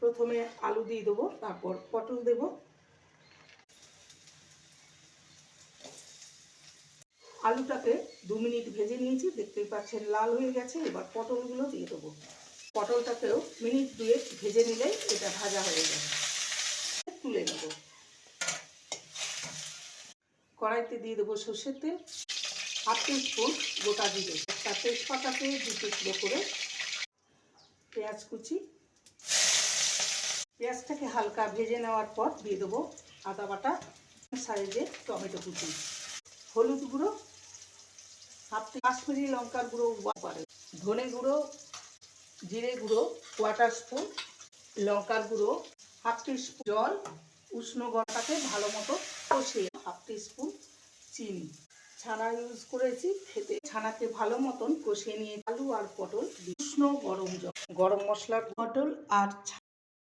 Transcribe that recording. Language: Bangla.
প্রথমে আলু দিয়ে দেবো, তারপর পটল দেব। আলুটাকে 2 মিনিট ভেজে নিয়েছি, দেখতেই পাচ্ছেন লাল হয়ে গেছে। এবার পটলগুলো দিয়ে দেবো। পটলটাকেও মিনিট 2 ভেজে নিলেই এটা ভাজা হয়ে যাবে। তুলে নেব। কড়াইতে দিয়ে দেবো সর্ষের তেল, 1/2 টিস্পুন গোটা জিরে, একটা তেজপাতাকে 2 টুকরো করে, পেঁয়াজ কুচি। পেঁয়াজটাকে হালকা ভেজে নেওয়ার পর দিয়ে দেবো আদা বাটা, সাইজে টমেটো কুচি, হলুদ গুঁড়ো, কাশ্মীরি লঙ্কার গুঁড়ো, ধনে গুঁড়ো, জিরে গুঁড়ো 1/4 স্পুন, লঙ্কার গুঁড়ো 1/2 টিস্পুন, জল, উষ্ণ গরমটাকে ভালো মতো কষিয়ে 1/2 টিস্পুন চিনি। ছানা ইউজ করেছি খেতে। ছানাকে ভালো মতন কষিয়ে নিয়ে আলু আর পটল, উষ্ণ গরম জল, গরম মশলার, পটল আর